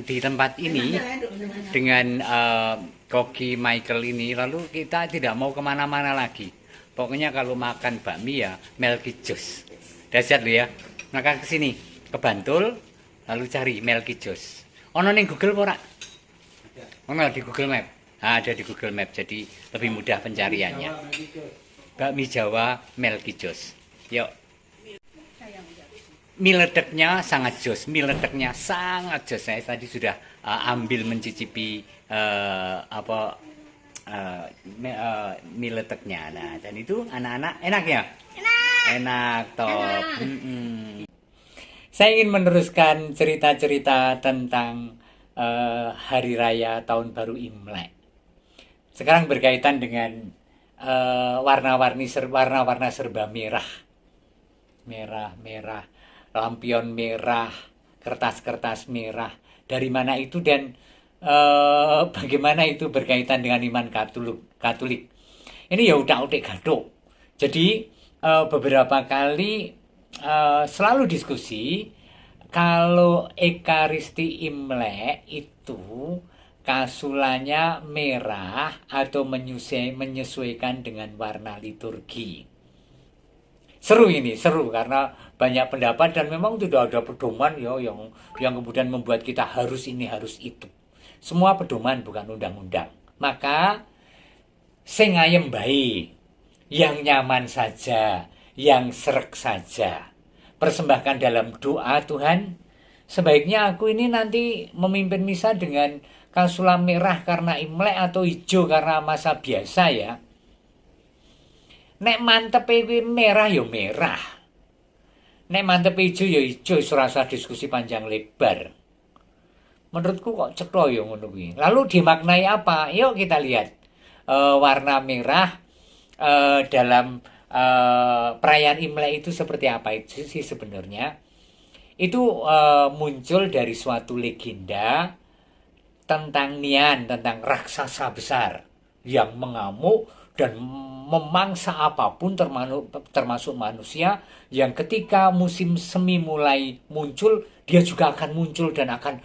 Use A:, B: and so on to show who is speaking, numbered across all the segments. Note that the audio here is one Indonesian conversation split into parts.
A: Di tempat ini dengan Koki Michael ini, lalu kita tidak mau kemana-mana lagi. Pokoknya kalau makan bakmi ya Melky Jos. Dahsyat lu ya. Maka ke sini, ke Bantul, lalu cari Melky Jos. Ono ning Google ora? Ono di Google Map. Nah, ada di Google Map, jadi lebih mudah pencariannya. Bakmi Jawa Melky Jos. Yuk. Mie ledeknya sangat jos, mie ledeknya sangat jos. Saya tadi sudah ambil mencicipi mie ledeknya. Nah, dan itu anak-anak enak ya? Enak, top. Saya ingin meneruskan cerita-cerita tentang hari raya tahun baru Imlek. Sekarang berkaitan dengan warna-warna serba merah. Merah, lampion merah, kertas-kertas merah. Dari mana itu dan bagaimana itu berkaitan dengan iman Katolik. Ini ya udah gadok. Jadi beberapa kali selalu diskusi kalau Ekaristi Imlek itu kasulanya merah atau menyesuaikan dengan warna liturgi. Seru karena banyak pendapat dan memang tidak ada pedoman ya yang kemudian membuat kita harus ini harus itu. Semua pedoman bukan undang-undang. Maka sing ayem bae, yang nyaman saja, yang srek saja. Persembahkan dalam doa, Tuhan, sebaiknya aku ini nanti memimpin misa dengan kasulam merah karena Imlek atau hijau karena masa biasa ya. Nek mantep merah ya merah. Nek mantep hijau ya hijau, serasa diskusi panjang lebar. Menurutku kok cetha ya ngono kuwi. Lalu dimaknai apa? Yuk kita lihat. Warna merah dalam perayaan Imlek itu seperti apa itu sih sebenarnya? Itu muncul dari suatu legenda tentang Nian, tentang raksasa besar yang mengamuk dan memangsa apapun termasuk manusia yang ketika musim semi mulai muncul, dia juga akan muncul dan akan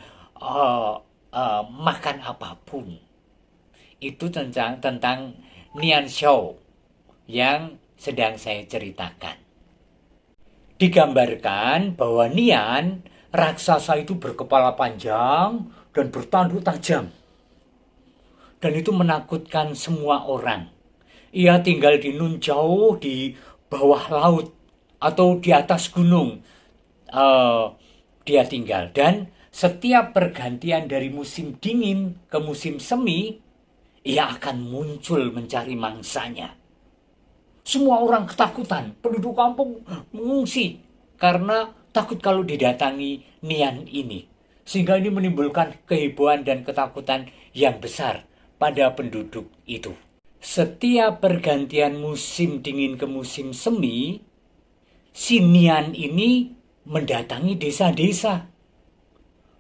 A: makan apapun. Itu tentang Nian Show yang sedang saya ceritakan. Digambarkan bahwa Nian, raksasa itu berkepala panjang dan bertanduk tajam. Dan itu menakutkan semua orang. Ia tinggal di nun jauh di bawah laut atau di atas gunung. Dia tinggal dan setiap pergantian dari musim dingin ke musim semi, ia akan muncul mencari mangsanya. Semua orang ketakutan, penduduk kampung mengungsi karena takut kalau didatangi Nian ini. Sehingga ini menimbulkan kehebohan dan ketakutan yang besar pada penduduk itu. Setiap pergantian musim dingin ke musim semi, si Nian ini mendatangi desa-desa.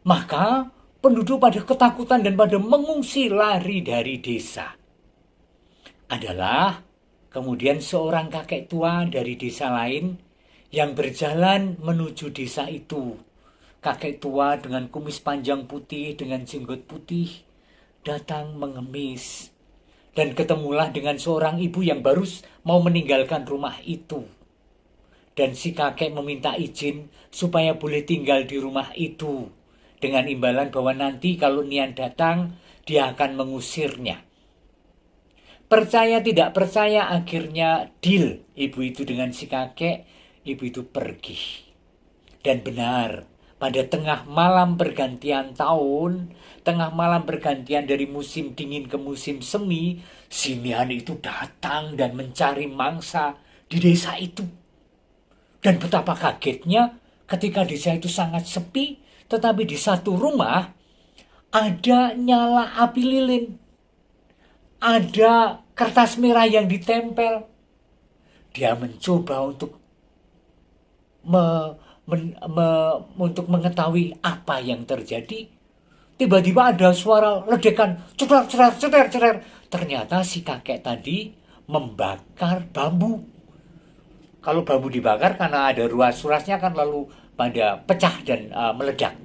A: Maka penduduk pada ketakutan dan pada mengungsi lari dari desa. Adalah kemudian seorang kakek tua dari desa lain yang berjalan menuju desa itu. Kakek tua dengan kumis panjang putih, dengan jenggot putih, datang mengemis. Dan ketemulah dengan seorang ibu yang baru mau meninggalkan rumah itu. Dan si kakek meminta izin supaya boleh tinggal di rumah itu. Dengan imbalan bahwa nanti kalau Nian datang, dia akan mengusirnya. Percaya tidak percaya akhirnya deal ibu itu dengan si kakek, ibu itu pergi. Dan benar, pada tengah malam pergantian tahun, tengah malam pergantian dari musim dingin ke musim semi, si Nian itu datang dan mencari mangsa di desa itu. Dan betapa kagetnya ketika desa itu sangat sepi, tetapi di satu rumah ada nyala api lilin. Ada kertas merah yang ditempel. Dia mencoba untuk untuk mengetahui apa yang terjadi. Tiba-tiba ada suara ledakan, ceter. Ternyata si kakek tadi membakar bambu. Kalau bambu dibakar karena ada ruas-ruasnya kan lalu pada pecah dan meledak.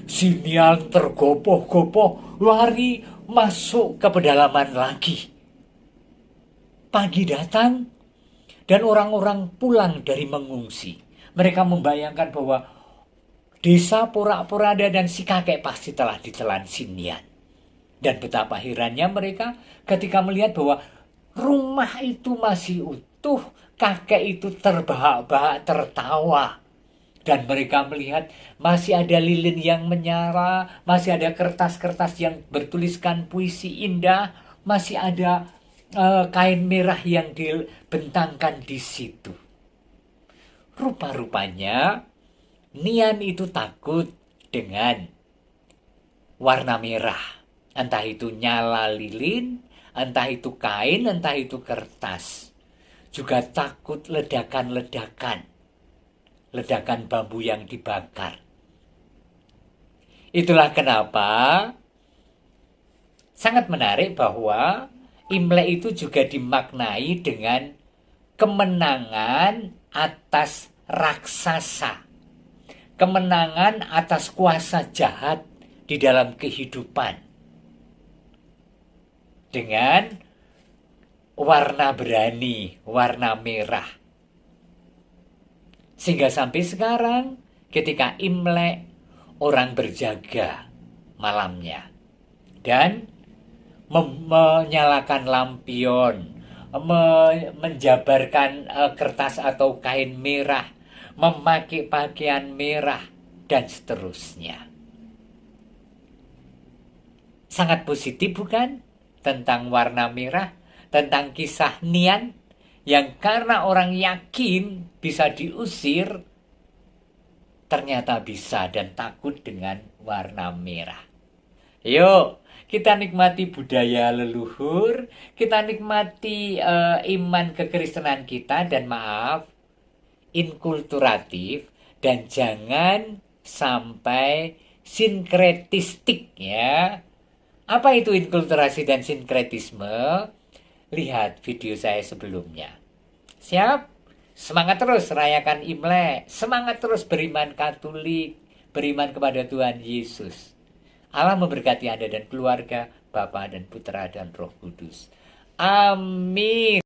A: Simeon tergopoh-gopoh lari masuk ke pedalaman lagi. Pagi datang dan orang-orang pulang dari mengungsi. Mereka membayangkan bahwa desa Porak-Poranda dan si kakek pasti telah ditelan Simeon. Dan betapa herannya mereka ketika melihat bahwa rumah itu masih utuh, kakek itu terbahak-bahak tertawa. Dan mereka melihat masih ada lilin yang menyala, masih ada kertas-kertas yang bertuliskan puisi indah, masih ada kain merah yang dibentangkan di situ. Rupa-rupanya Nian itu takut dengan warna merah. Entah itu nyala lilin, entah itu kain, entah itu kertas. Juga takut ledakan-ledakan bambu yang dibakar. Itulah kenapa sangat menarik bahwa Imlek itu juga dimaknai dengan kemenangan atas raksasa, kemenangan atas kuasa jahat di dalam kehidupan, dengan warna berani, warna merah. Sehingga sampai sekarang ketika Imlek, orang berjaga malamnya dan menyalakan lampion, menjabarkan kertas atau kain merah, memakai pakaian merah, dan seterusnya. Sangat positif bukan? Tentang warna merah, tentang kisah Nian yang karena orang yakin bisa diusir, ternyata bisa dan takut dengan warna merah. Yuk, kita nikmati budaya leluhur, kita nikmati iman kekristenan kita, dan maaf, inkulturatif, dan jangan sampai sinkretistik ya. Apa itu inkulturasi dan sinkretisme? Lihat video saya sebelumnya. Siap? Semangat terus rayakan Imlek. Semangat terus beriman Katolik, beriman kepada Tuhan Yesus. Allah memberkati Anda dan keluarga, Bapa dan Putra dan Roh Kudus. Amin.